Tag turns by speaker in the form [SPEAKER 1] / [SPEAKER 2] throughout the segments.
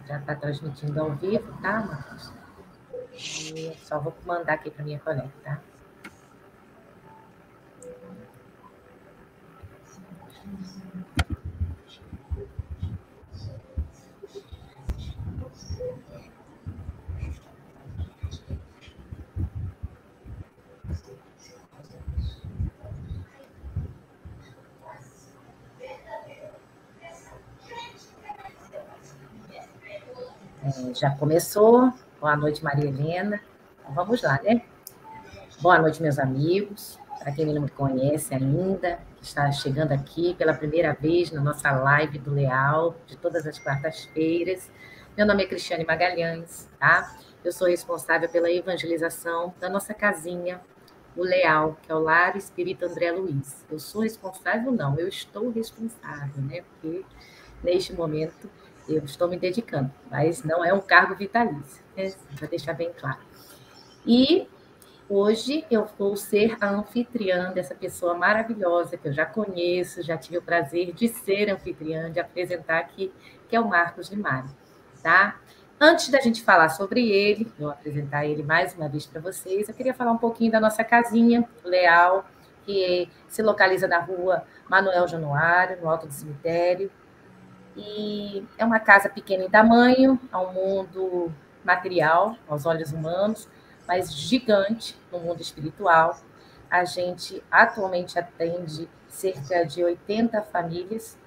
[SPEAKER 1] Já está transmitindo ao vivo, tá, Marcos? E só vou mandar aqui para minha colega, tá? Já começou. Boa noite, Maria Helena. Então, vamos lá, né? Boa noite, meus amigos. Para quem não me conhece ainda, que está chegando aqui pela primeira vez na nossa live do Leal, de todas as quartas-feiras. Meu nome é Cristiane Magalhães, tá? Eu sou responsável pela evangelização da nossa casinha, o Leal, que é o Lar Espírita André Luiz. Eu sou responsável? Não, eu estou responsável, né? Porque neste momento eu estou me dedicando, mas não é um cargo vitalício, né? Para deixar bem claro. E hoje eu vou ser a anfitriã dessa pessoa maravilhosa que eu já conheço, já tive o prazer de ser anfitriã, de apresentar aqui, que é o Marcos Limari, tá? Antes da gente falar sobre ele, eu apresentar ele mais uma vez para vocês, eu queria falar um pouquinho da nossa casinha, Leal, que se localiza na rua Manuel Januário, no alto do cemitério. E é uma casa pequena em tamanho, ao mundo material, aos olhos humanos, mas gigante no mundo espiritual. A gente atualmente atende cerca de 80 famílias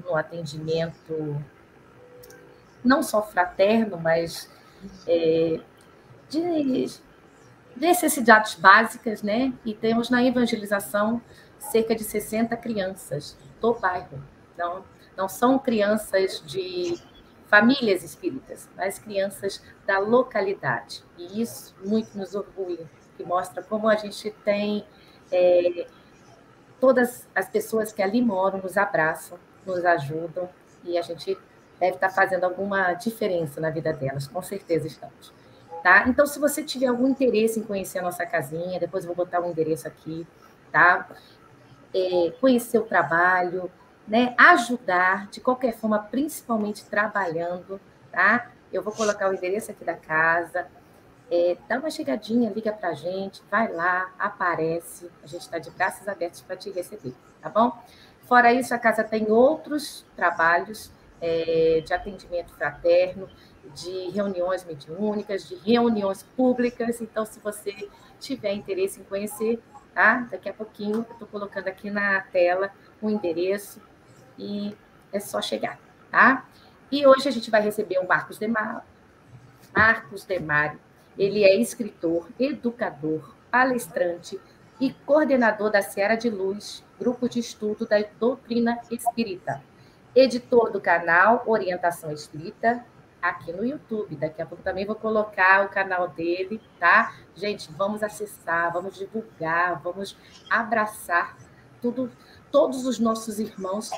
[SPEAKER 1] no atendimento não só fraterno, mas de necessidades básicas, né? E temos na evangelização cerca de 60 crianças do bairro. Então, não são crianças de famílias espíritas, mas crianças da localidade. E isso muito nos orgulha, que mostra como a gente tem todas as pessoas que ali moram nos abraçam, nos ajudam, e a gente deve estar fazendo alguma diferença na vida delas, com certeza estamos. Tá? Então, se você tiver algum interesse em conhecer a nossa casinha, depois eu vou botar o endereço aqui, tá? Conhecer o trabalho, né? Ajudar de qualquer forma, principalmente trabalhando, tá? Eu vou colocar o endereço aqui da casa. Dá uma chegadinha, liga para a gente, vai lá, aparece. A gente está de braços abertos para te receber, tá bom? Fora isso, a casa tem outros trabalhos de atendimento fraterno, de reuniões mediúnicas, de reuniões públicas. Então, se você tiver interesse em conhecer, tá? Daqui a pouquinho eu estou colocando aqui na tela o endereço e é só chegar, tá? E hoje a gente vai receber o Marcos Demário. Ele é escritor, educador, palestrante e coordenador da Seara de Luz, grupo de estudo da doutrina espírita. Editor do canal Orientação Espírita, aqui no YouTube. Daqui a pouco também vou colocar o canal dele, tá? Gente, vamos acessar, vamos divulgar, vamos abraçar todos os nossos irmãos,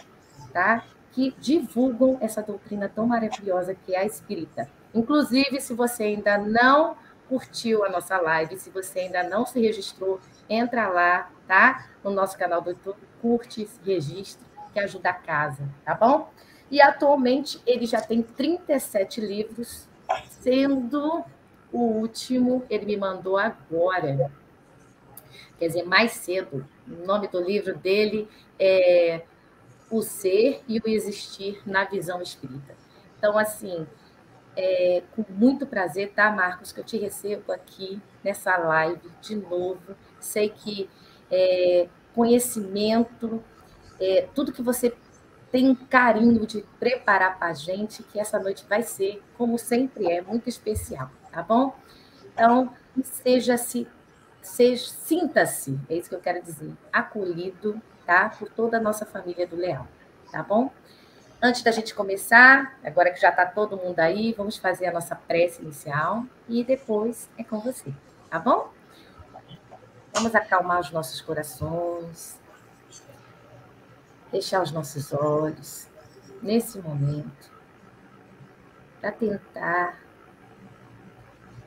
[SPEAKER 1] tá? Que divulgam essa doutrina tão maravilhosa que é a espírita. Inclusive, se você ainda não curtiu a nossa live, se você ainda não se registrou, entra lá, tá? No nosso canal do YouTube, curte, se registre, que ajuda a casa, tá bom? E atualmente ele já tem 37 livros, sendo o último, ele me mandou agora, quer dizer, mais cedo. O nome do livro dele é O Ser e o Existir na Visão Espírita. Então, assim, com muito prazer, tá, Marcos, que eu te recebo aqui nessa live de novo. Sei que conhecimento, tudo que você tem um carinho de preparar para a gente, que essa noite vai ser, como sempre é, muito especial, tá bom? Então, sinta-se, é isso que eu quero dizer, acolhido, tá? Por toda a nossa família do Leal, tá bom? Antes da gente começar, agora que já está todo mundo aí, vamos fazer a nossa prece inicial e depois é com você, tá bom? Vamos acalmar os nossos corações, fechar os nossos olhos nesse momento, para tentar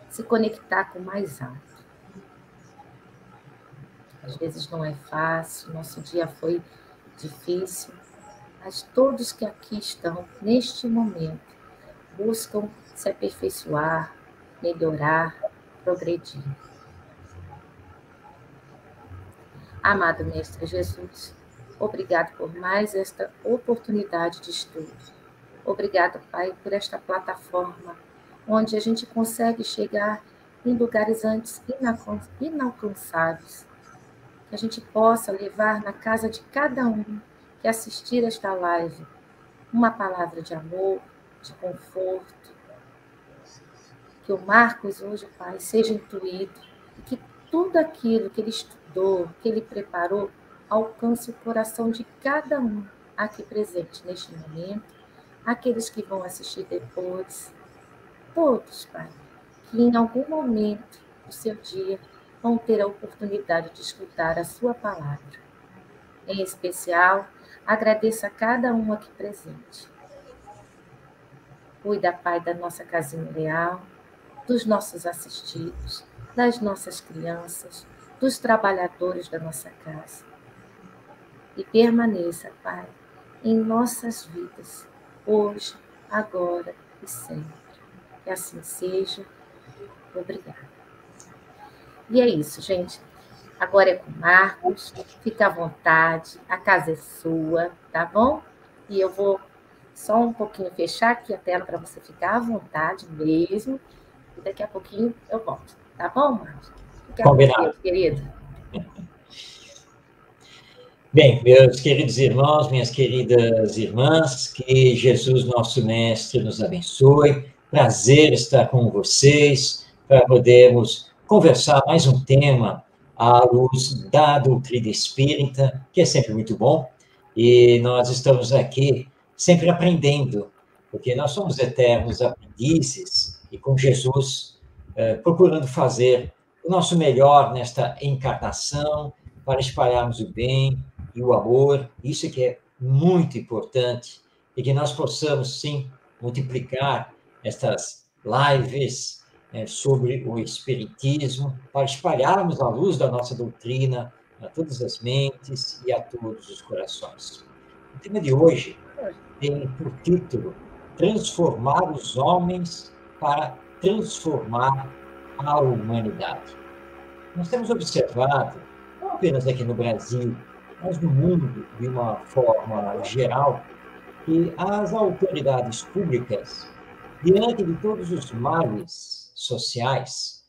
[SPEAKER 1] se conectar com o mais alto. Às vezes não é fácil, nosso dia foi difícil, mas todos que aqui estão, neste momento, buscam se aperfeiçoar, melhorar, progredir. Amado Mestre Jesus, obrigado por mais esta oportunidade de estudo. Obrigado, Pai, por esta plataforma onde a gente consegue chegar em lugares antes inalcançáveis. Que a gente possa levar na casa de cada um que assistir esta live uma palavra de amor, de conforto. Que o Marcos hoje, Pai, seja intuído e que tudo aquilo que ele estudou, que ele preparou, alcance o coração de cada um aqui presente neste momento, aqueles que vão assistir depois, todos, Pai, que em algum momento do seu dia vão ter a oportunidade de escutar a sua palavra. Em especial, agradeço a cada um aqui presente. Cuida, Pai, da nossa casinha leal, dos nossos assistidos, das nossas crianças, dos trabalhadores da nossa casa. E permaneça, Pai, em nossas vidas, hoje, agora e sempre. Que assim seja. Obrigada. E é isso, gente. Agora é com o Marcos. Fica à vontade. A casa é sua, tá bom? E eu vou só um pouquinho fechar aqui a tela para você ficar à vontade mesmo. E daqui a pouquinho eu volto. Tá bom, Marcos? Fica com Deus, querido.
[SPEAKER 2] Bem, meus queridos irmãos, minhas queridas irmãs, que Jesus, nosso Mestre, nos abençoe. Prazer estar com vocês para podermos conversar mais um tema à luz da doutrina espírita, que é sempre muito bom. E nós estamos aqui sempre aprendendo, porque nós somos eternos aprendizes e com Jesus procurando fazer o nosso melhor nesta encarnação para espalharmos o bem e o amor, isso que é muito importante, e que nós possamos, sim, multiplicar estas lives sobre o Espiritismo, para espalharmos a luz da nossa doutrina a todas as mentes e a todos os corações. O tema de hoje tem por título Transformar os homens para transformar a humanidade. Nós temos observado, não apenas aqui no Brasil, mas no mundo, de uma forma geral, que as autoridades públicas, diante de todos os males sociais,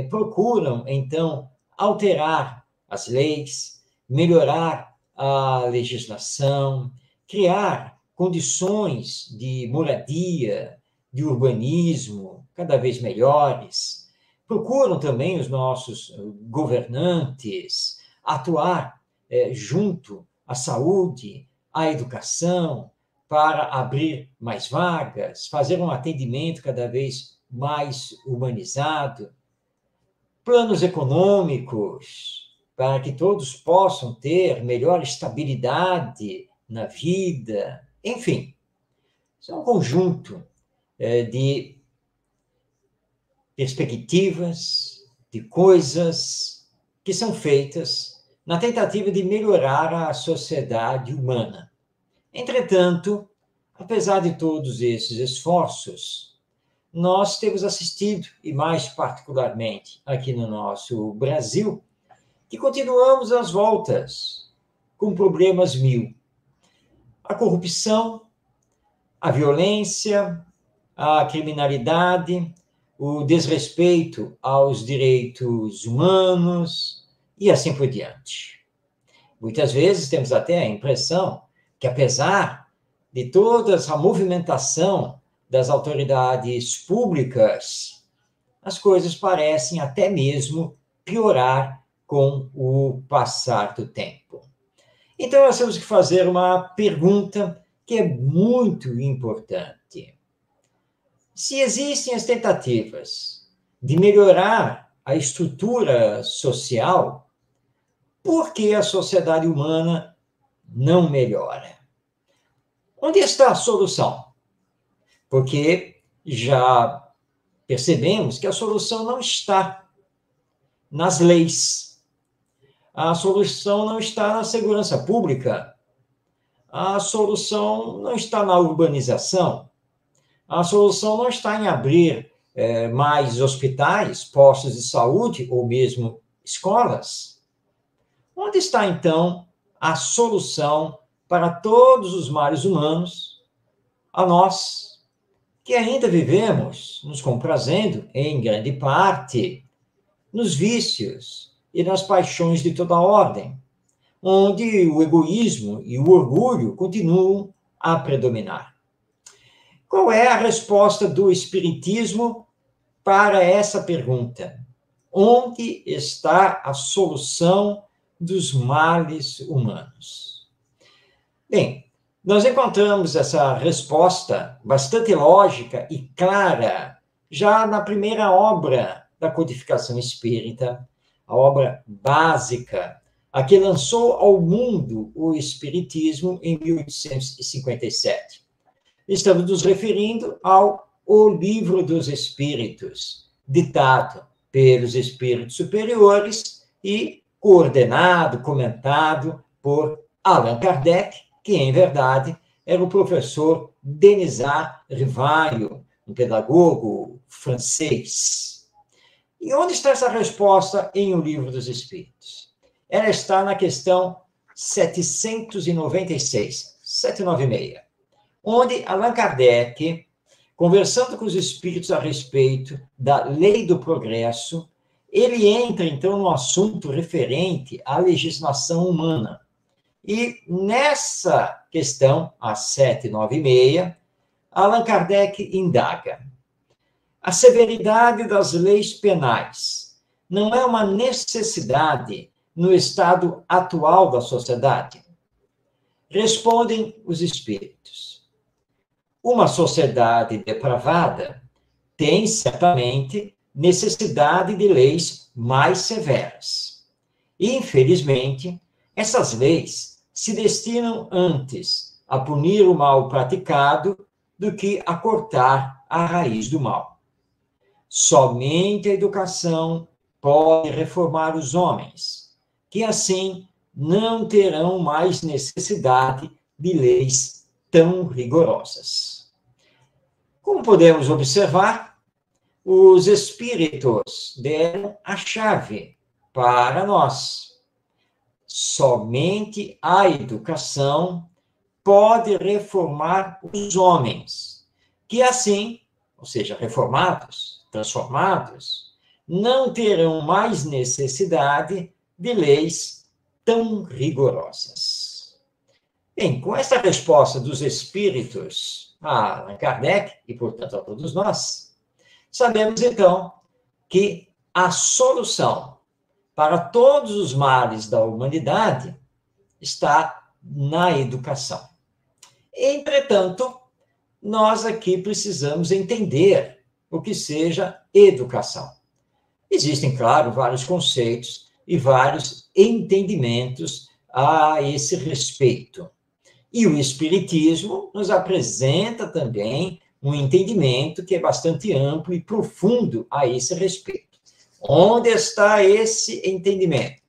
[SPEAKER 2] procuram, então, alterar as leis, melhorar a legislação, criar condições de moradia, de urbanismo cada vez melhores. Procuram também os nossos governantes atuar junto à saúde, à educação, para abrir mais vagas, fazer um atendimento cada vez mais humanizado, planos econômicos, para que todos possam ter melhor estabilidade na vida, enfim. Isso é um conjunto de perspectivas, de coisas que são feitas na tentativa de melhorar a sociedade humana. Entretanto, apesar de todos esses esforços, nós temos assistido, e mais particularmente aqui no nosso Brasil, que continuamos às voltas, com problemas mil. A corrupção, a violência, a criminalidade, o desrespeito aos direitos humanos e assim por diante. Muitas vezes temos até a impressão que, apesar de toda essa movimentação das autoridades públicas, as coisas parecem até mesmo piorar com o passar do tempo. Então, nós temos que fazer uma pergunta que é muito importante. Se existem as tentativas de melhorar a estrutura social, por que a sociedade humana não melhora? Onde está a solução? Porque já percebemos que a solução não está nas leis, a solução não está na segurança pública, a solução não está na urbanização, A solução não está em abrir mais hospitais, postos de saúde ou mesmo escolas. Onde está, então, a solução para todos os males humanos, a nós, que ainda vivemos nos comprazendo, em grande parte, nos vícios e nas paixões de toda ordem, onde o egoísmo e o orgulho continuam a predominar? Qual é a resposta do Espiritismo para essa pergunta? Onde está a solução dos males humanos? Bem, nós encontramos essa resposta bastante lógica e clara já na primeira obra da codificação espírita, a obra básica, a que lançou ao mundo o Espiritismo em 1857. Estamos nos referindo ao O Livro dos Espíritos, ditado pelos espíritos superiores e coordenado, comentado por Allan Kardec, que, em verdade, era o professor Denisard Rivaio, um pedagogo francês. E onde está essa resposta em O Livro dos Espíritos? Ela está na questão 796, 796, onde Allan Kardec, conversando com os espíritos a respeito da lei do progresso, ele entra, então, no assunto referente à legislação humana. E nessa questão, a 796, Allan Kardec indaga: a severidade das leis penais não é uma necessidade no estado atual da sociedade? Respondem os espíritos: uma sociedade depravada tem certamente necessidade de leis mais severas. E, infelizmente, essas leis se destinam antes a punir o mal praticado do que a cortar a raiz do mal. Somente a educação pode reformar os homens, que assim não terão mais necessidade de leis tão rigorosas. Como podemos observar, os espíritos deram a chave para nós. Somente a educação pode reformar os homens, que assim, ou seja, reformados, transformados, não terão mais necessidade de leis tão rigorosas. Bem, com essa resposta dos espíritos a Allan Kardec, e portanto a todos nós, sabemos então que a solução para todos os males da humanidade está na educação. Entretanto, nós aqui precisamos entender o que seja educação. Existem, claro, vários conceitos e vários entendimentos a esse respeito. E o Espiritismo nos apresenta também um entendimento que é bastante amplo e profundo a esse respeito. Onde está esse entendimento?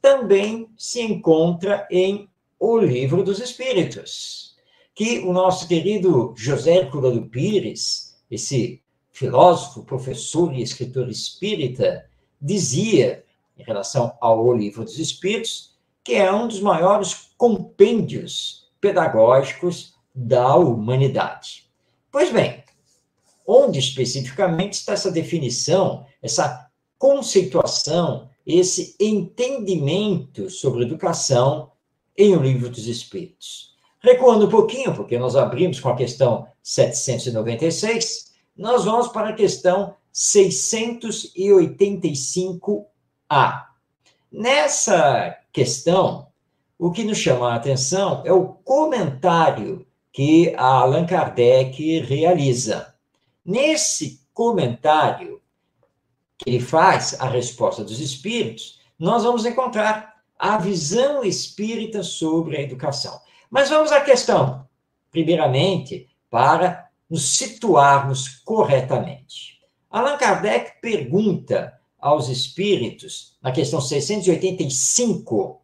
[SPEAKER 2] Também se encontra em O Livro dos Espíritos, que o nosso querido José Herculano do Pires, esse filósofo, professor e escritor espírita, dizia, em relação ao O Livro dos Espíritos, que é um dos maiores compêndios pedagógicos da humanidade. Pois bem, onde especificamente está essa definição, essa conceituação, esse entendimento sobre educação em O Livro dos Espíritos? Recuando um pouquinho, porque nós abrimos com a questão 796, nós vamos para a questão 685A. Nessa questão, o que nos chama a atenção é o comentário que Allan Kardec realiza. Nesse comentário que ele faz a resposta dos espíritos, nós vamos encontrar a visão espírita sobre a educação. Mas vamos à questão, primeiramente, para nos situarmos corretamente. Allan Kardec pergunta aos espíritos, na questão 685,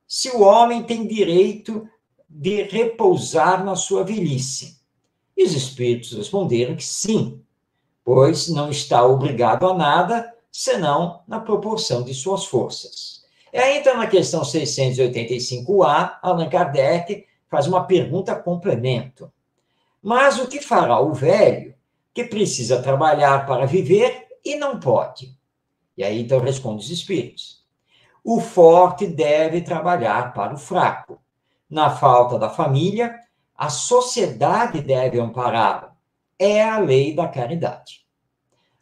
[SPEAKER 2] se o homem tem direito de repousar na sua velhice. E os espíritos responderam que sim, pois não está obrigado a nada, senão na proporção de suas forças. E aí, então, na questão 685A, Allan Kardec faz uma pergunta complemento. Mas o que fará o velho que precisa trabalhar para viver e não pode? E aí, então, responde os espíritos. O forte deve trabalhar para o fraco. Na falta da família, a sociedade deve ampará-lo. É a lei da caridade.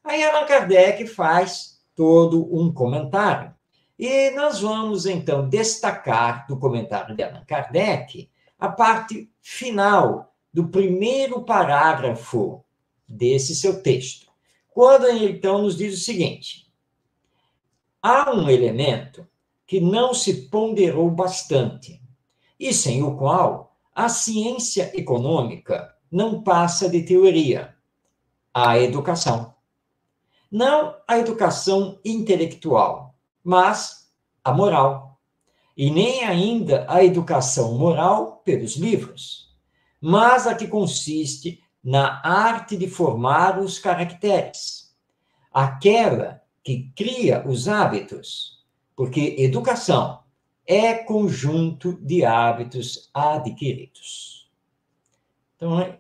[SPEAKER 2] Aí Allan Kardec faz todo um comentário. E nós vamos, então, destacar do comentário de Allan Kardec a parte final do primeiro parágrafo desse seu texto. Quando ele, então, nos diz o seguinte: há um elemento que não se ponderou bastante, e sem o qual a ciência econômica não passa de teoria: a educação. Não a educação intelectual, mas a moral. E nem ainda a educação moral pelos livros, mas a que consiste na arte de formar os caracteres, aquela que cria os hábitos, porque educação é conjunto de hábitos adquiridos. Então,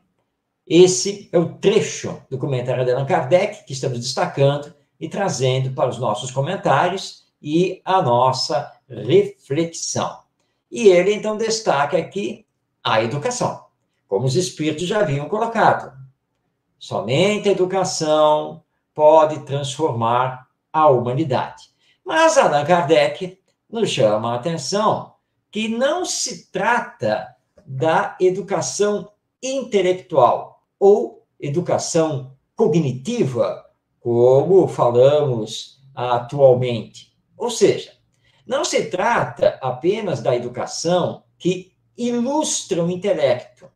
[SPEAKER 2] esse é o trecho do comentário de Allan Kardec que estamos destacando e trazendo para os nossos comentários e a nossa reflexão. E ele, então, destaca aqui a educação, como os espíritos já haviam colocado. Somente a educação pode transformar a humanidade. Mas Allan Kardec nos chama a atenção que não se trata da educação intelectual ou educação cognitiva, como falamos atualmente. Ou seja, não se trata apenas da educação que ilustra o intelecto,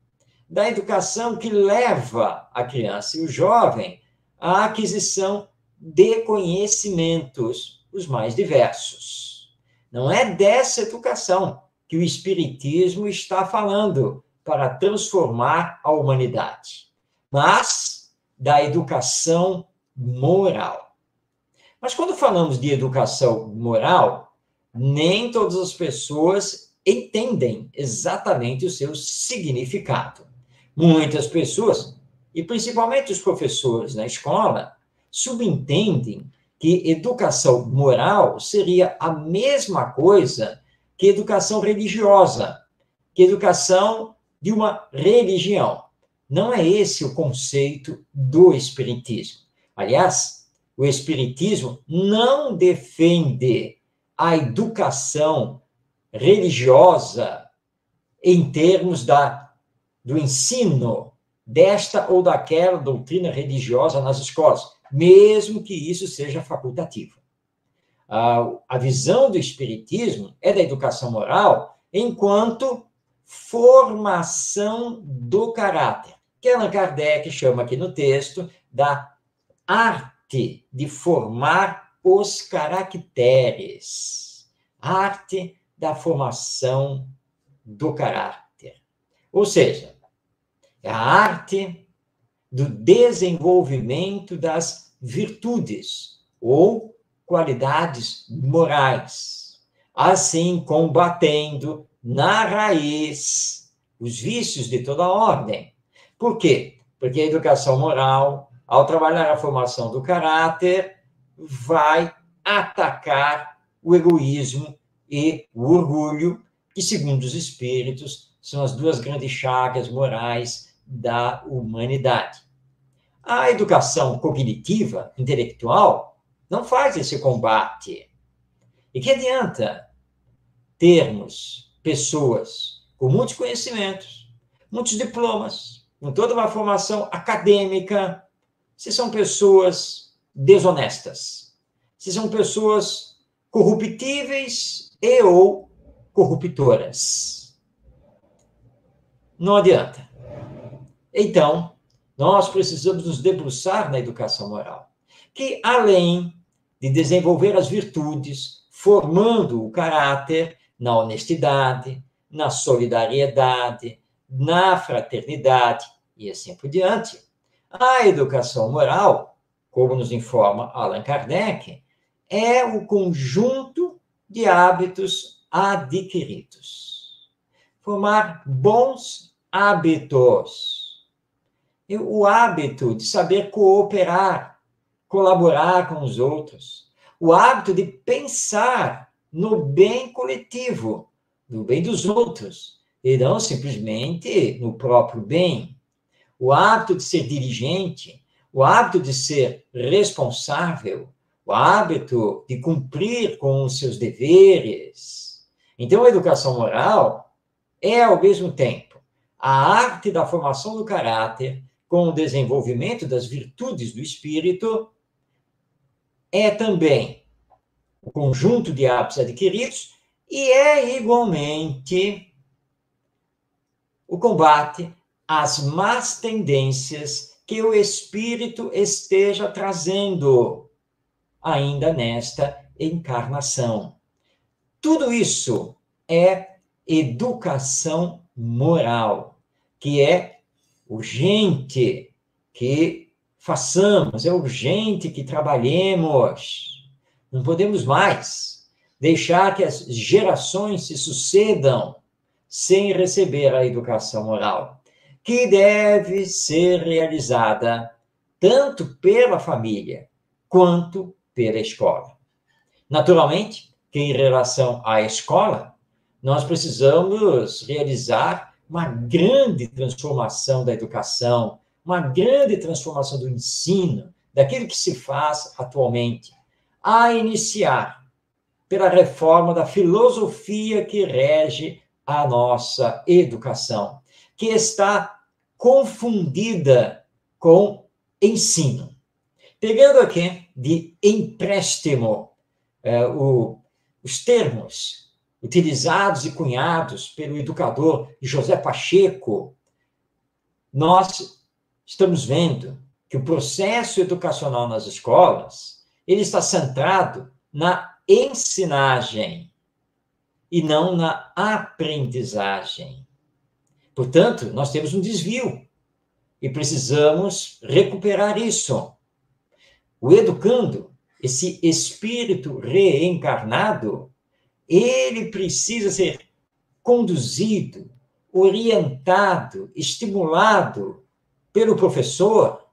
[SPEAKER 2] da educação que leva a criança e o jovem à aquisição de conhecimentos, os mais diversos. Não é dessa educação que o Espiritismo está falando para transformar a humanidade, mas da educação moral. Mas quando falamos de educação moral, nem todas as pessoas entendem exatamente o seu significado. Muitas pessoas, e principalmente os professores na escola, subentendem que educação moral seria a mesma coisa que educação religiosa, que educação de uma religião. Não é esse o conceito do Espiritismo. Aliás, o Espiritismo não defende a educação religiosa em termos do ensino desta ou daquela doutrina religiosa nas escolas, mesmo que isso seja facultativo. A visão do Espiritismo é da educação moral enquanto formação do caráter, que Allan Kardec chama aqui no texto da arte de formar os caracteres, arte da formação do caráter. Ou seja, é a arte do desenvolvimento das virtudes ou qualidades morais, assim combatendo na raiz os vícios de toda ordem. Por quê? Porque a educação moral, ao trabalhar a formação do caráter, vai atacar o egoísmo e o orgulho, que, segundo os espíritos, são as duas grandes chagas morais da humanidade. A educação cognitiva, intelectual, não faz esse combate. E que adianta termos pessoas com muitos conhecimentos, muitos diplomas, com toda uma formação acadêmica, se são pessoas desonestas, se são pessoas corruptíveis e ou corruptoras. Não adianta. Então, nós precisamos nos debruçar na educação moral, que além de desenvolver as virtudes, formando o caráter na honestidade, na solidariedade, na fraternidade e assim por diante. A educação moral, como nos informa Allan Kardec, é o conjunto de hábitos adquiridos. Formar bons hábitos. O hábito de saber cooperar, colaborar com os outros. O hábito de pensar no bem coletivo, no bem dos outros, e não simplesmente no próprio bem. O hábito de ser dirigente, o hábito de ser responsável, o hábito de cumprir com os seus deveres. Então, a educação moral é, ao mesmo tempo, a arte da formação do caráter, com o desenvolvimento das virtudes do espírito, é também o conjunto de hábitos adquiridos e é, igualmente, o combate às más tendências que o espírito esteja trazendo ainda nesta encarnação. Tudo isso é educação moral, que é urgente que façamos, é urgente que trabalhemos. Não podemos mais deixar que as gerações se sucedam sem receber a educação moral, que deve ser realizada tanto pela família quanto pela escola. Naturalmente, que em relação à escola, nós precisamos realizar uma grande transformação da educação, uma grande transformação do ensino, daquilo que se faz atualmente, a iniciar pela reforma da filosofia que rege a nossa educação, que está confundida com ensino. Pegando aqui de empréstimo os termos utilizados e cunhados pelo educador José Pacheco, nós estamos vendo que o processo educacional nas escolas ele está centrado na ensinagem e não na aprendizagem. Portanto, nós temos um desvio e precisamos recuperar isso. O educando, esse espírito reencarnado, ele precisa ser conduzido, orientado, estimulado pelo professor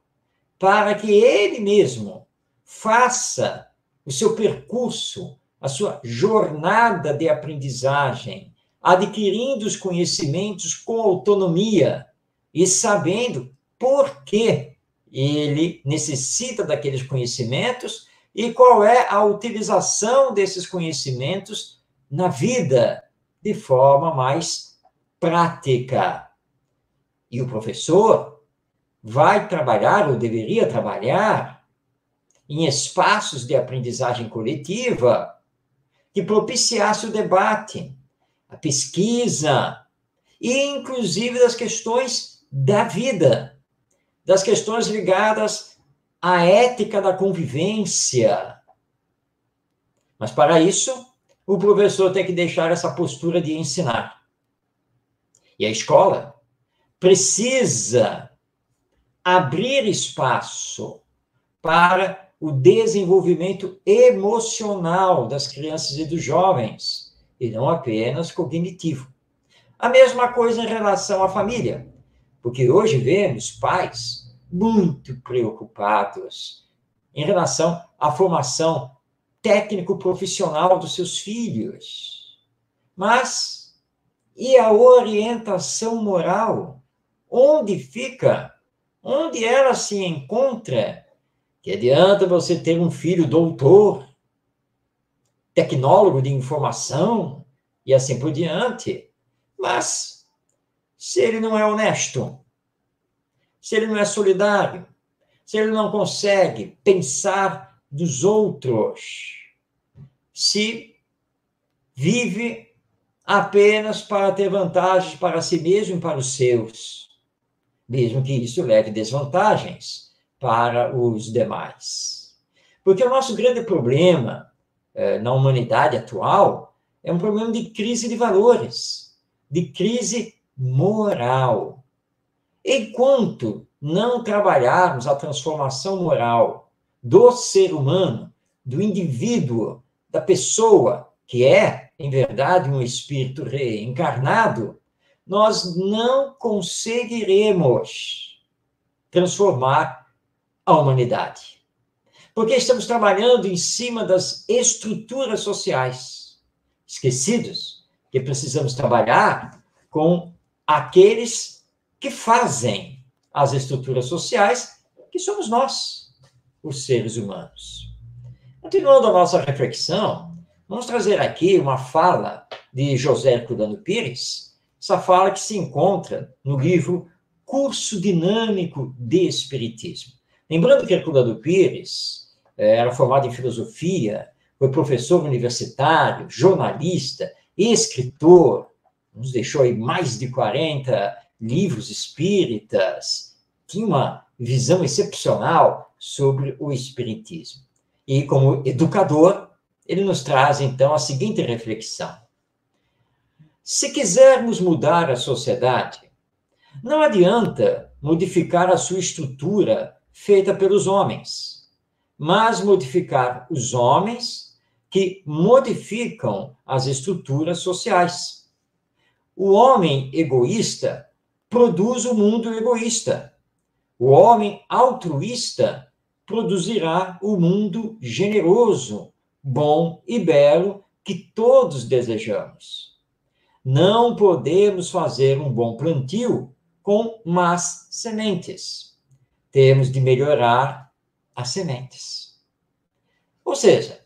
[SPEAKER 2] para que ele mesmo faça o seu percurso, a sua jornada de aprendizagem, adquirindo os conhecimentos com autonomia e sabendo por que ele necessita daqueles conhecimentos e qual é a utilização desses conhecimentos na vida de forma mais prática. E o professor vai trabalhar, ou deveria trabalhar, em espaços de aprendizagem coletiva que propiciasse o debate, a pesquisa, e inclusive das questões da vida, das questões ligadas à ética da convivência. Mas, para isso, o professor tem que deixar essa postura de ensinar. E a escola precisa abrir espaço para o desenvolvimento emocional das crianças e dos jovens, e não apenas cognitivo. A mesma coisa em relação à família, porque hoje vemos pais muito preocupados em relação à formação técnico-profissional dos seus filhos. Mas, e a orientação moral? Onde fica? Onde ela se encontra? Que adianta você ter um filho doutor, tecnólogo de informação, e assim por diante, mas se ele não é honesto, se ele não é solidário, se ele não consegue pensar dos outros, se vive apenas para ter vantagens para si mesmo e para os seus, mesmo que isso leve desvantagens para os demais. Porque o nosso grande problema na humanidade atual é um problema de crise de valores, de crise moral. Enquanto não trabalharmos a transformação moral do ser humano, do indivíduo, da pessoa, que é, em verdade, um espírito reencarnado, nós não conseguiremos transformar a humanidade. Porque estamos trabalhando em cima das estruturas sociais, esquecidos que precisamos trabalhar com aqueles que fazem as estruturas sociais, que somos nós, os seres humanos. Continuando a nossa reflexão, vamos trazer aqui uma fala de José Herculano Pires, essa fala que se encontra no livro Curso Dinâmico de Espiritismo. Lembrando que Herculano Pires era formado em filosofia, foi professor universitário, jornalista, escritor, nos deixou aí mais de 40 livros espíritas, tinha uma visão excepcional sobre o espiritismo. E como educador, ele nos traz então a seguinte reflexão: se quisermos mudar a sociedade, não adianta modificar a sua estrutura feita pelos homens, mas modificar os homens que modificam as estruturas sociais. O homem egoísta produz o mundo egoísta. O homem altruísta produzirá o mundo generoso, bom e belo que todos desejamos. Não podemos fazer um bom plantio com más sementes. Temos de melhorar as sementes. Ou seja,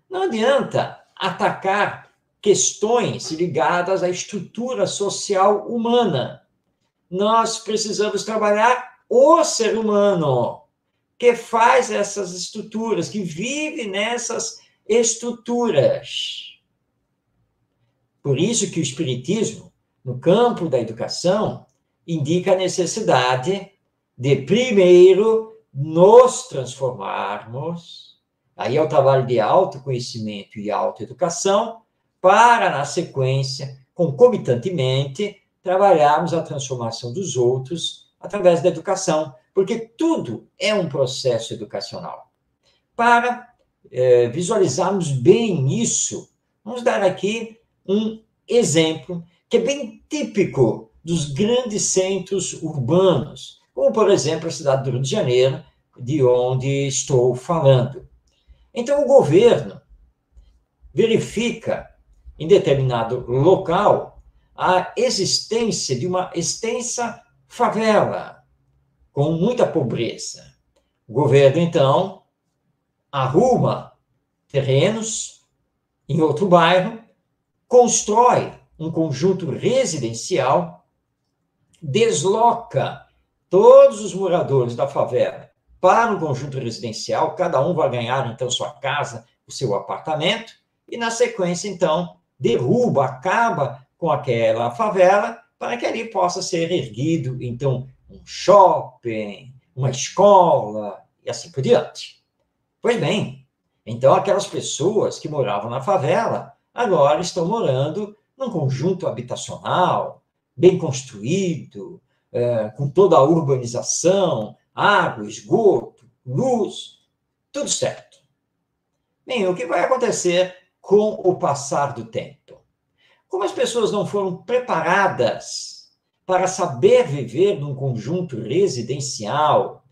[SPEAKER 2] não adianta atacar questões ligadas à estrutura social humana. Nós precisamos trabalhar o ser humano, que faz essas estruturas, que vive nessas estruturas. Por isso que o Espiritismo, no campo da educação, indica a necessidade de, primeiro, nos transformarmos, aí é o trabalho de autoconhecimento e autoeducação, para, na sequência, concomitantemente, trabalharmos a transformação dos outros através da educação, porque tudo é um processo educacional. Para visualizarmos bem isso, vamos dar aqui um exemplo que é bem típico dos grandes centros urbanos, como, por exemplo, a cidade do Rio de Janeiro, de onde estou falando. Então, o governo verifica, em determinado local, a existência de uma extensa favela, com muita pobreza. O governo, então, arruma terrenos em outro bairro, constrói um conjunto residencial, desloca todos os moradores da favela para um conjunto residencial, cada um vai ganhar, então, sua casa, o seu apartamento, e, na sequência, então, derruba, acaba com aquela favela, para que ali possa ser erguido, então, um shopping, uma escola, e assim por diante. Pois bem, então aquelas pessoas que moravam na favela, agora estão morando num conjunto habitacional, bem construído, com toda a urbanização, água, esgoto, luz, tudo certo. Bem, o que vai acontecer com o passar do tempo? Como as pessoas não foram preparadas para saber viver num conjunto residencial,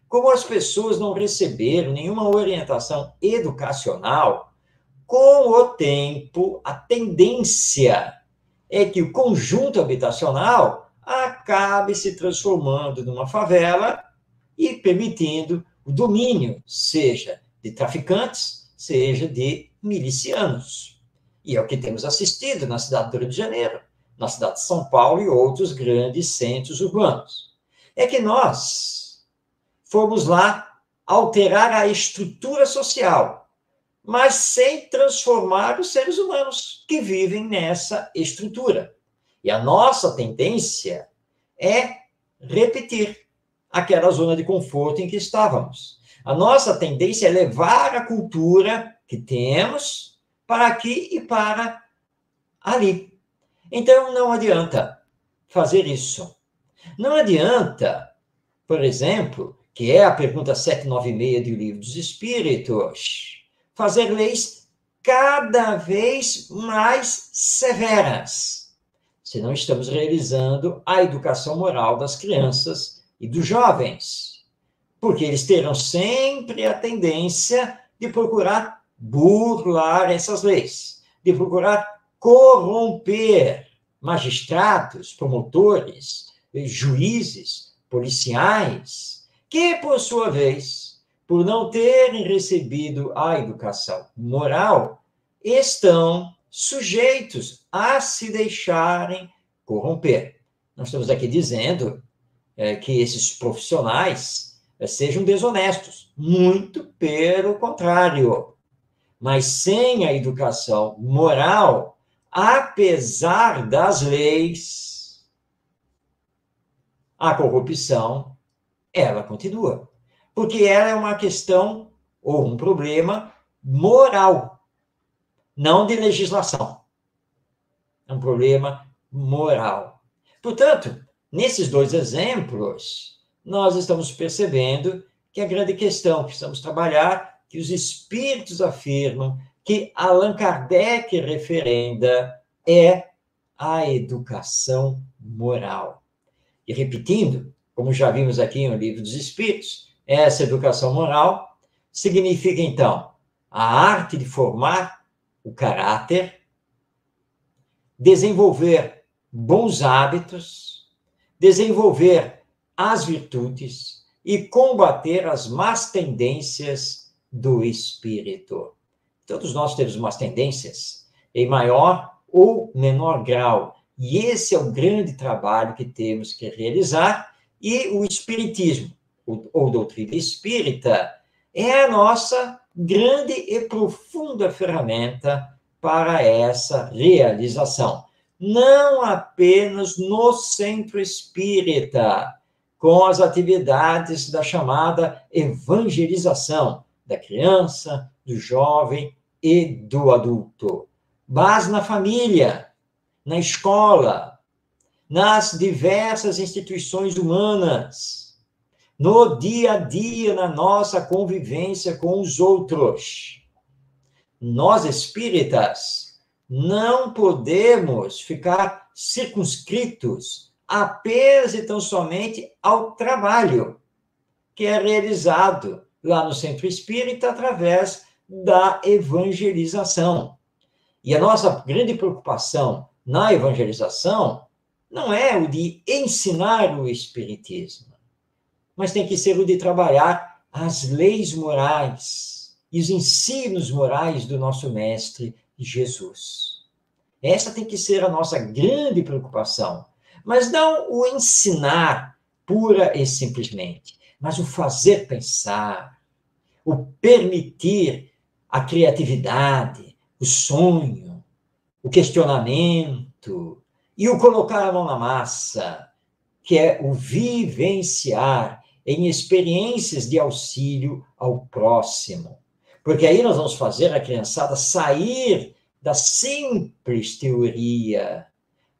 [SPEAKER 2] como as pessoas não receberam nenhuma orientação educacional, com o tempo, a tendência é que o conjunto habitacional acabe se transformando numa favela e permitindo o domínio, seja de traficantes, seja de milicianos. E é o que temos assistido na cidade do Rio de Janeiro, na cidade de São Paulo e outros grandes centros urbanos. É que nós fomos lá alterar a estrutura social, mas sem transformar os seres humanos que vivem nessa estrutura. E a nossa tendência é repetir aquela zona de conforto em que estávamos. A nossa tendência é levar a cultura que temos para aqui e para ali. Então, não adianta fazer isso. Não adianta, por exemplo, que é a pergunta 796 do Livro dos Espíritos, fazer leis cada vez mais severas, se não estamos realizando a educação moral das crianças e dos jovens, porque eles terão sempre a tendência de procurar burlar essas leis, de procurar corromper magistrados, promotores, juízes, policiais, que, por sua vez, por não terem recebido a educação moral, estão sujeitos a se deixarem corromper. Nós estamos aqui dizendo que esses profissionais sejam desonestos, muito pelo contrário. Mas sem a educação moral, apesar das leis, a corrupção, ela continua. Porque ela é uma questão ou um problema moral, não de legislação. É um problema moral. Portanto, nesses dois exemplos, nós estamos percebendo que a grande questão que precisamos trabalhar, que os espíritos afirmam, que Allan Kardec referenda, é a educação moral. E repetindo, como já vimos aqui no Livro dos Espíritos, essa educação moral significa, então, a arte de formar o caráter, desenvolver bons hábitos, desenvolver as virtudes e combater as más tendências do espírito. Todos nós temos umas tendências em maior ou menor grau, e esse é o grande trabalho que temos que realizar, e o espiritismo, ou doutrina espírita, é a nossa grande e profunda ferramenta para essa realização. Não apenas no centro espírita, com as atividades da chamada evangelização da criança, do jovem e do adulto, mas na família, na escola, nas diversas instituições humanas, no dia a dia, na nossa convivência com os outros. Nós, espíritas, não podemos ficar circunscritos apenas e tão somente ao trabalho que é realizado lá no Centro Espírita através da evangelização. E a nossa grande preocupação na evangelização não é o de ensinar o espiritismo, mas tem que ser o de trabalhar as leis morais e os ensinos morais do nosso mestre Jesus. Essa tem que ser a nossa grande preocupação, mas não o ensinar pura e simplesmente, mas o fazer pensar, o permitir a criatividade, o sonho, o questionamento e o colocar a mão na massa, que é o vivenciar em experiências de auxílio ao próximo. Porque aí nós vamos fazer a criançada sair da simples teoria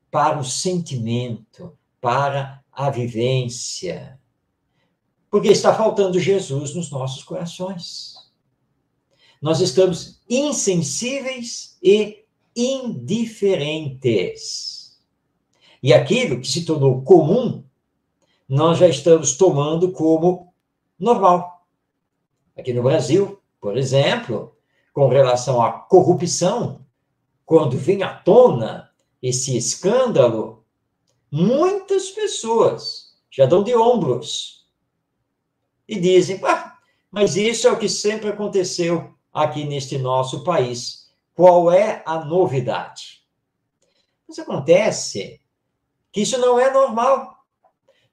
[SPEAKER 2] para o sentimento, para a vivência. Porque está faltando Jesus nos nossos corações. Nós estamos insensíveis e indiferentes. E aquilo que se tornou comum, nós já estamos tomando como normal. Aqui no Brasil, por exemplo, com relação à corrupção, quando vem à tona esse escândalo, muitas pessoas já dão de ombros e dizem, mas isso é o que sempre aconteceu aqui neste nosso país. Qual é a novidade? Mas acontece que isso não é normal,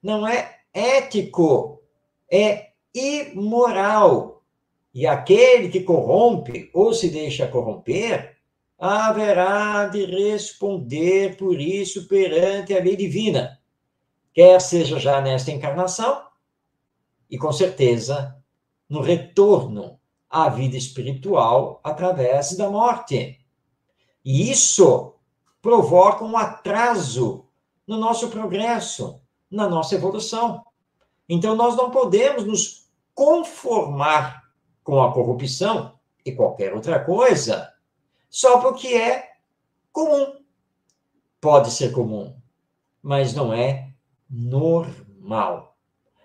[SPEAKER 2] não é ético, é imoral. E aquele que corrompe ou se deixa corromper, haverá de responder por isso perante a lei divina, quer seja já nesta encarnação, e com certeza no retorno à vida espiritual através da morte. E isso provoca um atraso no nosso progresso, na nossa evolução. Então, nós não podemos nos conformar com a corrupção e qualquer outra coisa, só porque é comum. Pode ser comum, mas não é normal.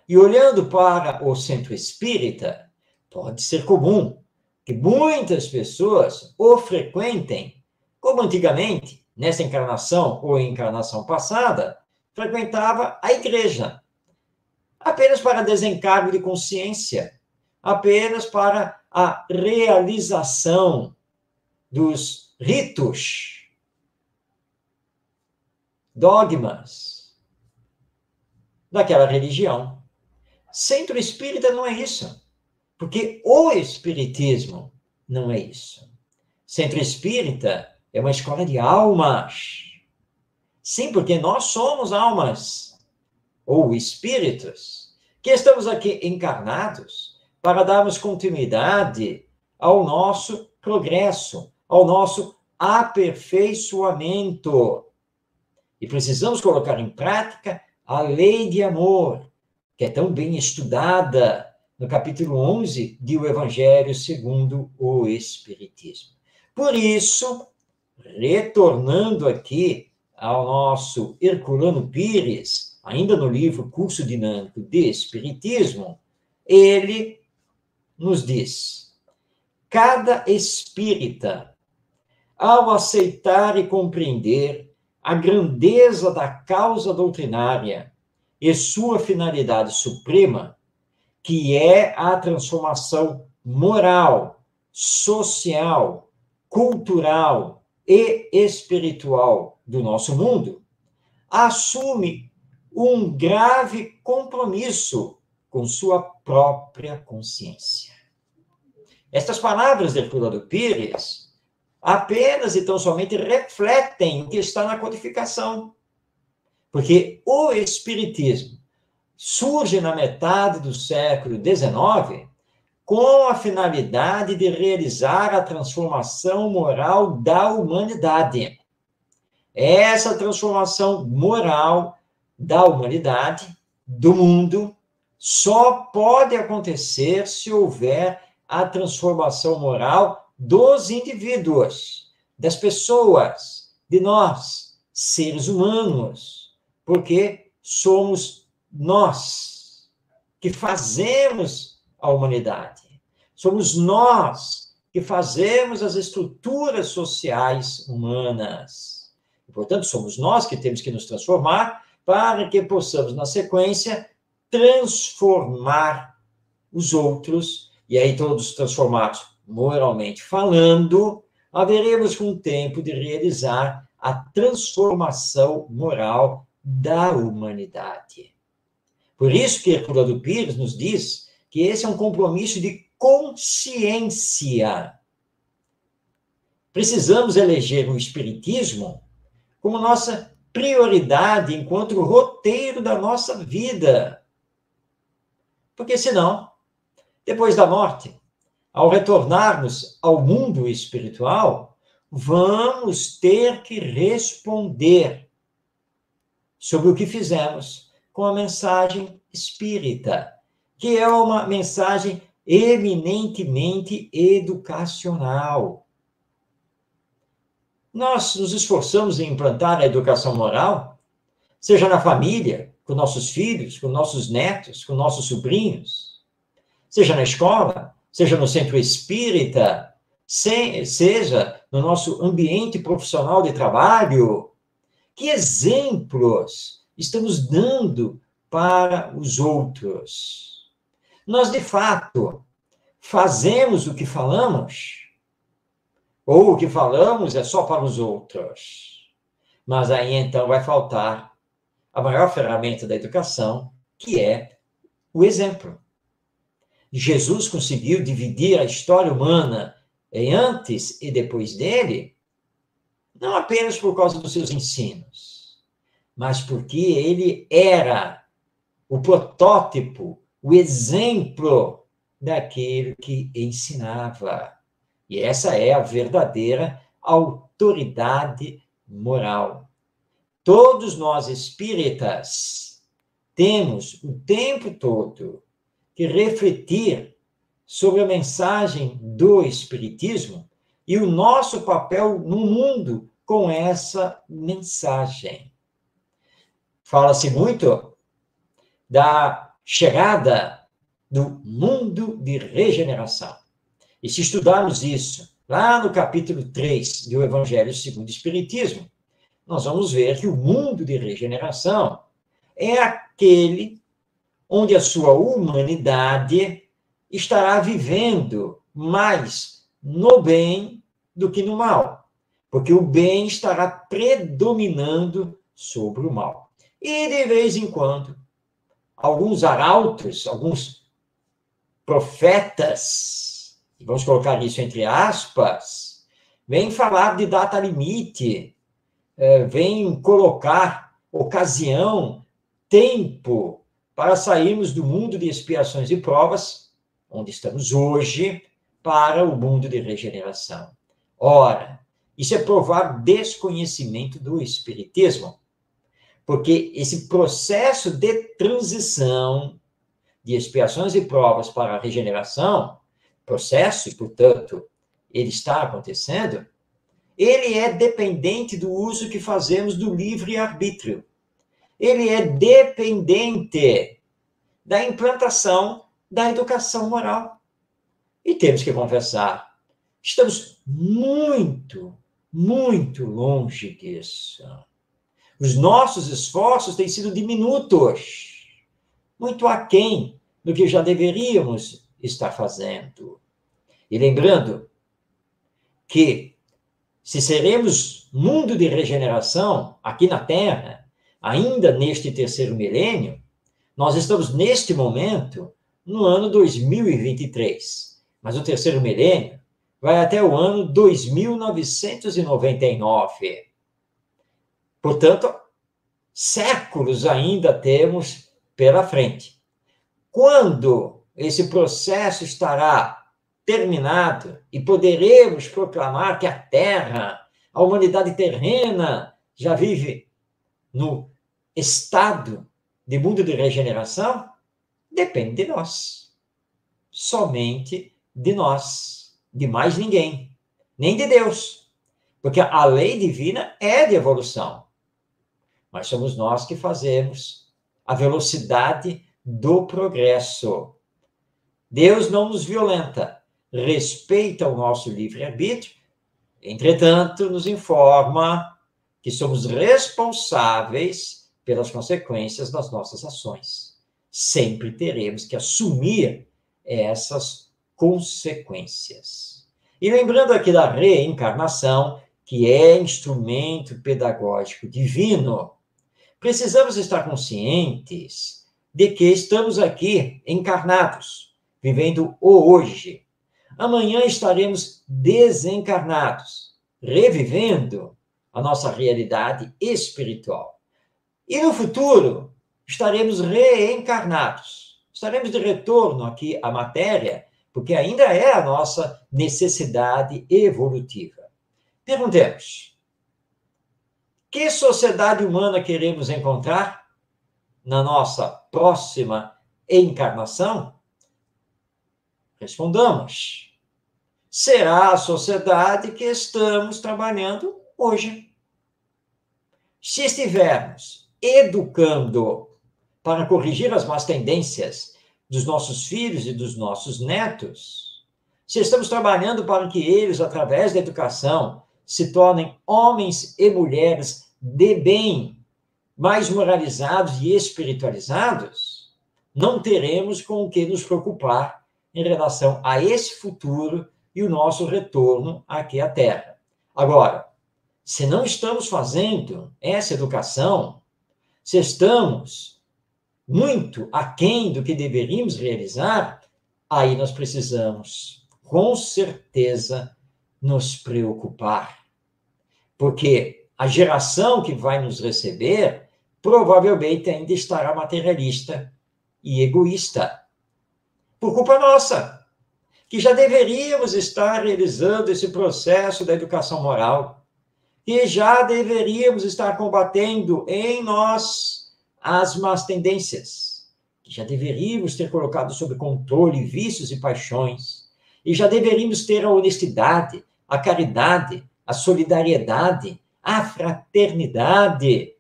[SPEAKER 2] E olhando para o centro espírita, pode ser comum que muitas pessoas o frequentem, como antigamente, nessa encarnação ou encarnação passada, frequentava a igreja, apenas para desencargo de consciência, apenas para a realização dos ritos, dogmas daquela religião. Centro espírita não é isso, porque o espiritismo não é isso. Centro espírita é uma escola de almas. Sim, porque nós somos almas, ou espíritos, que estamos aqui encarnados para darmos continuidade ao nosso progresso, ao nosso aperfeiçoamento. E precisamos colocar em prática a lei de amor, que é tão bem estudada no capítulo 11 de O Evangelho segundo o Espiritismo. Por isso, retornando aqui ao nosso Herculano Pires, ainda no livro Curso Dinâmico de Espiritismo, ele nos diz: cada espírita, ao aceitar e compreender a grandeza da causa doutrinária e sua finalidade suprema, que é a transformação moral, social, cultural e espiritual do nosso mundo, assume um grave compromisso com sua própria consciência. Estas palavras de Herculano Pires apenas e tão somente refletem o que está na codificação. Porque o Espiritismo surge na metade do século XIX com a finalidade de realizar a transformação moral da humanidade. Essa transformação moral da humanidade, do mundo, só pode acontecer se houver a transformação moral dos indivíduos, das pessoas, de nós, seres humanos, porque somos nós que fazemos a humanidade. Somos nós que fazemos as estruturas sociais humanas. E, portanto, somos nós que temos que nos transformar para que possamos, na sequência, transformar os outros, e aí todos transformados moralmente falando, haveremos com o tempo de realizar a transformação moral da humanidade. Por isso que Herculano Pires nos diz que esse é um compromisso de consciência. Precisamos eleger o Espiritismo como nossa prioridade enquanto roteiro da nossa vida. Porque senão, depois da morte, ao retornarmos ao mundo espiritual, vamos ter que responder sobre o que fizemos com a mensagem espírita, que é uma mensagem eminentemente educacional. Nós nos esforçamos em implantar a educação moral, seja na família, com nossos filhos, com nossos netos, com nossos sobrinhos, seja na escola, seja no centro espírita, seja no nosso ambiente profissional de trabalho. Que exemplos estamos dando para os outros? Nós, de fato, fazemos o que falamos? Ou o que falamos é só para os outros? Mas aí, então, vai faltar a maior ferramenta da educação, que é o exemplo. Jesus conseguiu dividir a história humana em antes e depois dele, não apenas por causa dos seus ensinos, mas porque ele era o protótipo, o exemplo daquele que ensinava. E essa é a verdadeira autoridade moral. Todos nós espíritas temos o tempo todo que refletir sobre a mensagem do Espiritismo e o nosso papel no mundo com essa mensagem. Fala-se muito da chegada do mundo de regeneração. E se estudarmos isso lá no capítulo 3 do Evangelho segundo o Espiritismo, nós vamos ver que o mundo de regeneração é aquele onde a sua humanidade estará vivendo mais no bem do que no mal, porque o bem estará predominando sobre o mal. E, de vez em quando, alguns arautos, alguns profetas, vamos colocar isso entre aspas, vêm falar de data limite, vêm colocar ocasião, tempo, para sairmos do mundo de expiações e provas, onde estamos hoje, para o mundo de regeneração. Ora, isso é provar desconhecimento do Espiritismo, porque esse processo de transição de expiações e provas para a regeneração, processo, e, portanto, ele está acontecendo, ele é dependente do uso que fazemos do livre-arbítrio. Ele é dependente da implantação da educação moral. E temos que confessar, estamos muito, muito longe disso. Os nossos esforços têm sido diminutos, muito aquém do que já deveríamos estar fazendo. E lembrando que, se seremos mundo de regeneração aqui na Terra, ainda neste terceiro milênio, nós estamos, neste momento, no ano 2023. Mas o terceiro milênio vai até o ano 2999. Portanto, séculos ainda temos pela frente. Quando esse processo estará terminado e poderemos proclamar que a Terra, a humanidade terrena, já vive no estado de mundo de regeneração, depende de nós. Somente de nós. De mais ninguém. Nem de Deus. Porque a lei divina é de evolução. Mas somos nós que fazemos a velocidade do progresso. Deus não nos violenta. Respeita o nosso livre-arbítrio. Entretanto, nos informa que somos responsáveis pelas consequências das nossas ações. Sempre teremos que assumir essas consequências. E lembrando aqui da reencarnação, que é instrumento pedagógico divino, precisamos estar conscientes de que estamos aqui encarnados, vivendo o hoje. Amanhã estaremos desencarnados, revivendo a nossa realidade espiritual. E no futuro, estaremos reencarnados. Estaremos de retorno aqui à matéria, porque ainda é a nossa necessidade evolutiva. Perguntemos: que sociedade humana queremos encontrar na nossa próxima encarnação? Respondamos: será a sociedade que estamos trabalhando hoje. Se estivermos educando para corrigir as más tendências dos nossos filhos e dos nossos netos, se estamos trabalhando para que eles, através da educação, se tornem homens e mulheres de bem, mais moralizados e espiritualizados, não teremos com o que nos preocupar em relação a esse futuro e o nosso retorno aqui à Terra. Agora, se não estamos fazendo essa educação, se estamos muito aquém do que deveríamos realizar, aí nós precisamos, com certeza, nos preocupar. Porque a geração que vai nos receber provavelmente ainda estará materialista e egoísta. Por culpa nossa, que já deveríamos estar realizando esse processo da educação moral, que já deveríamos estar combatendo em nós às más tendências, que já deveríamos ter colocado sob controle vícios e paixões, e já deveríamos ter a honestidade, a caridade, a solidariedade, a fraternidade,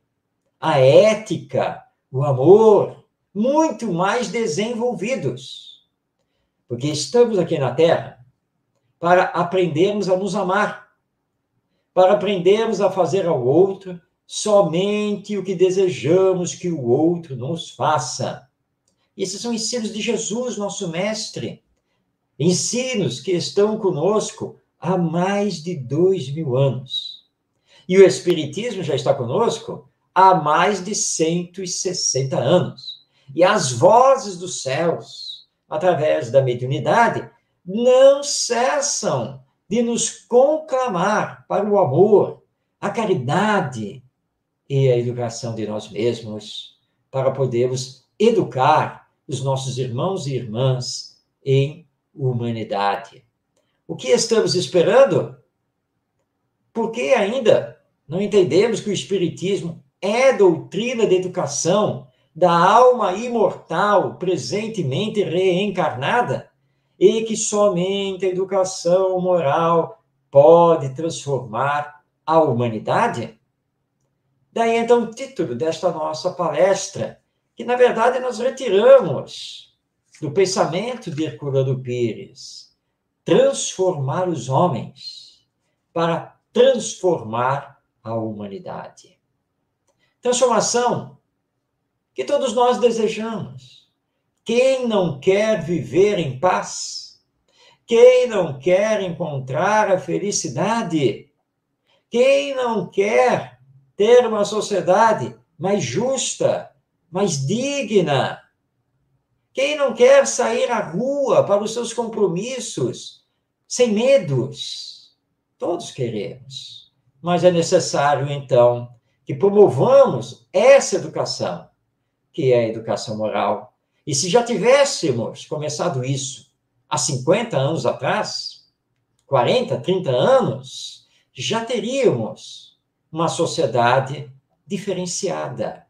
[SPEAKER 2] a ética, o amor, muito mais desenvolvidos. Porque estamos aqui na Terra para aprendermos a nos amar, para aprendermos a fazer ao outro somente o que desejamos que o outro nos faça. Esses são ensinos de Jesus, nosso mestre. Ensinos que estão conosco há mais de 2000 anos. E o Espiritismo já está conosco há mais de 160 anos. E as vozes dos céus, através da mediunidade, não cessam de nos conclamar para o amor, a caridade e a educação de nós mesmos, para podermos educar os nossos irmãos e irmãs em humanidade. O que estamos esperando? Por que ainda não entendemos que o Espiritismo é doutrina de educação da alma imortal, presentemente reencarnada, e que somente a educação moral pode transformar a humanidade? Daí, então, o título desta nossa palestra, que, na verdade, nós retiramos do pensamento de Herculano Pires: transformar os homens para transformar a humanidade. Transformação que todos nós desejamos. Quem não quer viver em paz? Quem não quer encontrar a felicidade? Quem não quer ter uma sociedade mais justa, mais digna? Quem não quer sair à rua para os seus compromissos sem medos? Todos queremos. Mas é necessário, então, que promovamos essa educação, que é a educação moral. E se já tivéssemos começado isso há 50 anos atrás, 40, 30 anos, já teríamos uma sociedade diferenciada.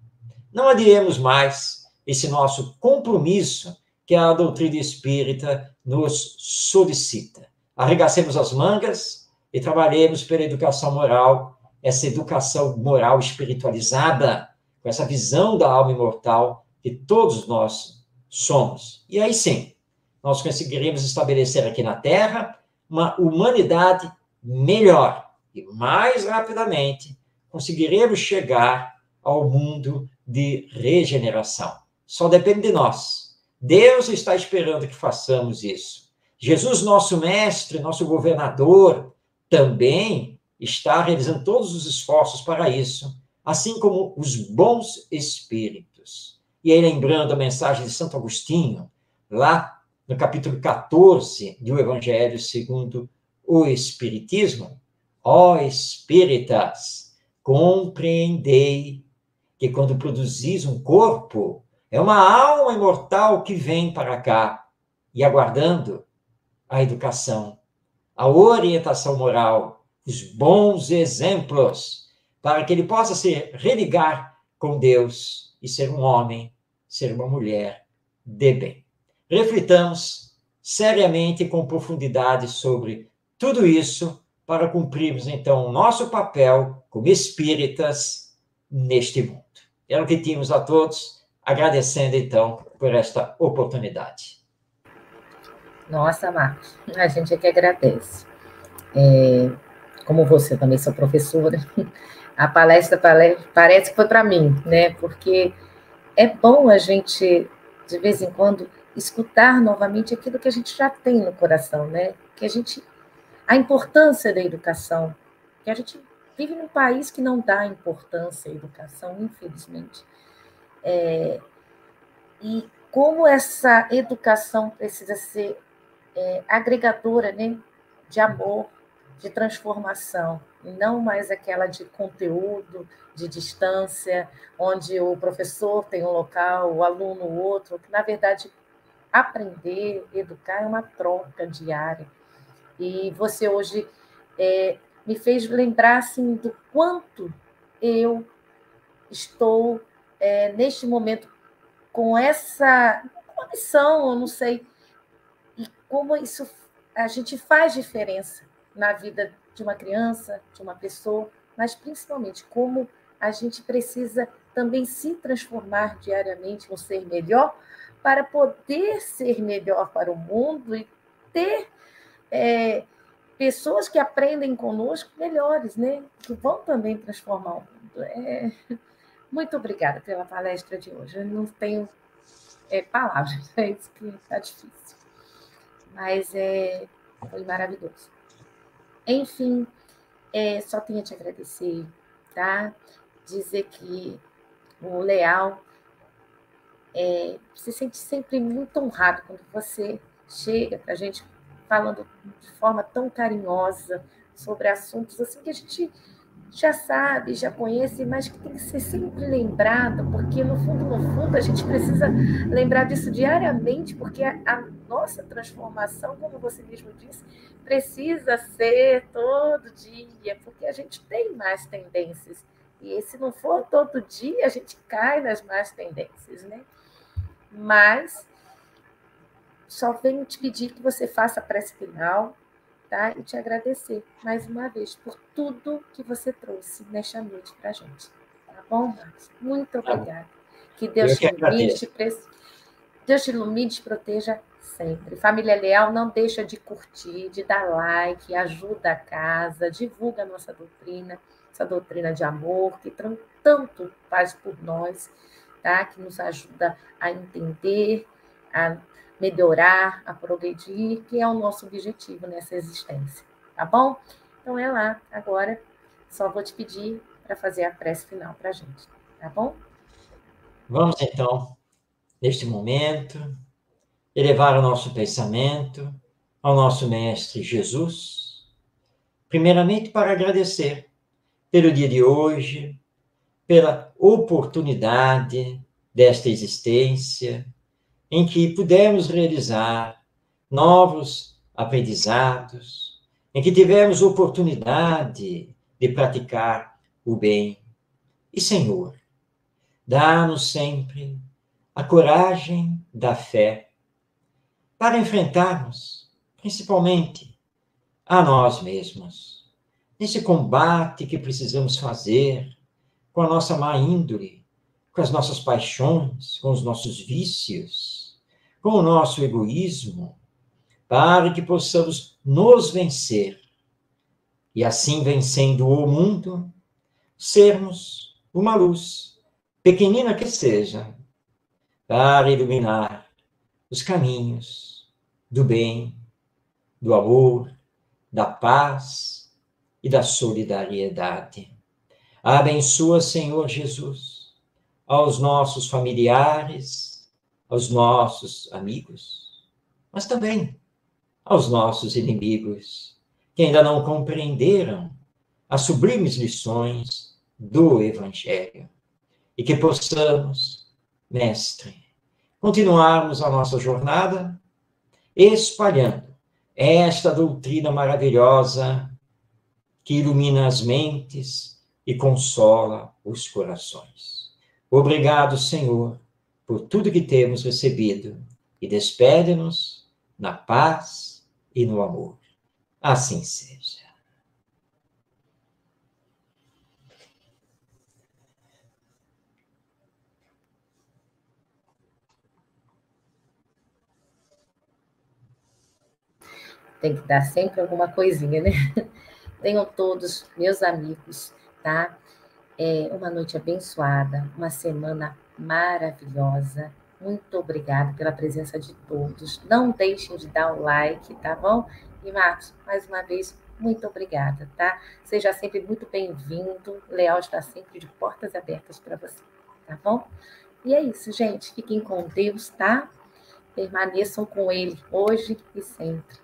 [SPEAKER 2] Não adiemos mais esse nosso compromisso que a doutrina espírita nos solicita. Arregacemos as mangas e trabalhemos pela educação moral, essa educação moral espiritualizada, com essa visão da alma imortal que todos nós somos. E aí sim, nós conseguiremos estabelecer aqui na Terra uma humanidade melhor e mais rapidamente conseguiremos chegar ao mundo de regeneração. Só depende de nós. Deus está esperando que façamos isso. Jesus, nosso mestre, nosso governador, também está realizando todos os esforços para isso, assim como os bons espíritos. E aí, lembrando a mensagem de Santo Agostinho, lá no capítulo 14 do Evangelho segundo o Espiritismo: ó espíritas, compreendei que quando produzis um corpo, é uma alma imortal que vem para cá, e aguardando a educação, a orientação moral, os bons exemplos, para que ele possa se religar com Deus e ser um homem, ser uma mulher de bem. Reflitamos seriamente e com profundidade sobre tudo isso para cumprirmos, então, o nosso papel como espíritas neste mundo. Era o que tínhamos a todos, agradecendo, então, por esta oportunidade.
[SPEAKER 1] Nossa, Marcos, a gente é que agradece. Como você também sou professora, a palestra parece que foi para mim, né? Porque é bom a gente, de vez em quando, escutar novamente aquilo que a gente já tem no coração, né? A importância da educação, que a gente vive num país que não dá importância à educação, infelizmente. E como essa educação precisa ser agregadora, né, de amor, de transformação, e não mais aquela de conteúdo, de distância, onde o professor tem um local, o aluno outro, que, na verdade, aprender, educar é uma troca diária. E você hoje me fez lembrar assim, do quanto eu estou neste momento, com essa missão, eu não sei, e como isso a gente faz diferença na vida de uma criança, de uma pessoa, mas principalmente como a gente precisa também se transformar diariamente em um ser melhor para poder ser melhor para o mundo e ter pessoas que aprendem conosco melhores, né? Que vão também transformar o mundo. Muito obrigada pela palestra de hoje. Eu não tenho palavras, é isso que está difícil. Mas foi maravilhoso. Enfim, só tenho a te agradecer, tá? Dizer que o Leal se sente sempre muito honrado quando você chega para a gente falando de forma tão carinhosa sobre assuntos assim que a gente já sabe, já conhece, mas que tem que ser sempre lembrado, porque no fundo, a gente precisa lembrar disso diariamente, porque a nossa transformação, como você mesmo disse, precisa ser todo dia, porque a gente tem más tendências. E se não for todo dia, a gente cai nas más tendências, né? Mas só venho te pedir que você faça a prece final, tá? E te agradecer mais uma vez por tudo que você trouxe nesta noite para a gente. Tá bom, Marcos? Muito obrigada. Que Deus te ilumine, Deus te ilumine e te proteja sempre. Família Leal, não deixa de curtir, de dar like, ajuda a casa, divulga a nossa doutrina, essa doutrina de amor, que tanto faz por nós, tá? Que nos ajuda a entender, a melhorar, a progredir, que é o nosso objetivo nessa existência, tá bom? Então é lá, agora só vou te pedir para fazer a prece final para a gente, tá bom?
[SPEAKER 2] Vamos então, neste momento, elevar o nosso pensamento ao nosso Mestre Jesus, primeiramente para agradecer pelo dia de hoje, pela oportunidade desta existência, em que pudemos realizar novos aprendizados, em que tivemos oportunidade de praticar o bem. E, Senhor, dá-nos sempre a coragem da fé para enfrentarmos, principalmente, a nós mesmos, nesse combate que precisamos fazer com a nossa má índole, com as nossas paixões, com os nossos vícios, com o nosso egoísmo, para que possamos nos vencer e, assim, vencendo o mundo, sermos uma luz, pequenina que seja, para iluminar os caminhos do bem, do amor, da paz e da solidariedade. Abençoa, Senhor Jesus, aos nossos familiares, aos nossos amigos, mas também aos nossos inimigos, que ainda não compreenderam as sublimes lições do Evangelho. E que possamos, Mestre, continuarmos a nossa jornada espalhando esta doutrina maravilhosa que ilumina as mentes e consola os corações. Obrigado, Senhor, por tudo que temos recebido e despede-nos na paz e no amor. Assim seja.
[SPEAKER 1] Tem que dar sempre alguma coisinha, né? Tenham todos, meus amigos, tá? Uma noite abençoada, uma semana maravilhosa. Muito obrigada pela presença de todos. Não deixem de dar o like, tá bom? E, Marcos, mais uma vez, muito obrigada, tá? Seja sempre muito bem-vindo. O Leal está sempre de portas abertas para você, tá bom? E é isso, gente. Fiquem com Deus, tá? Permaneçam com Ele hoje e sempre.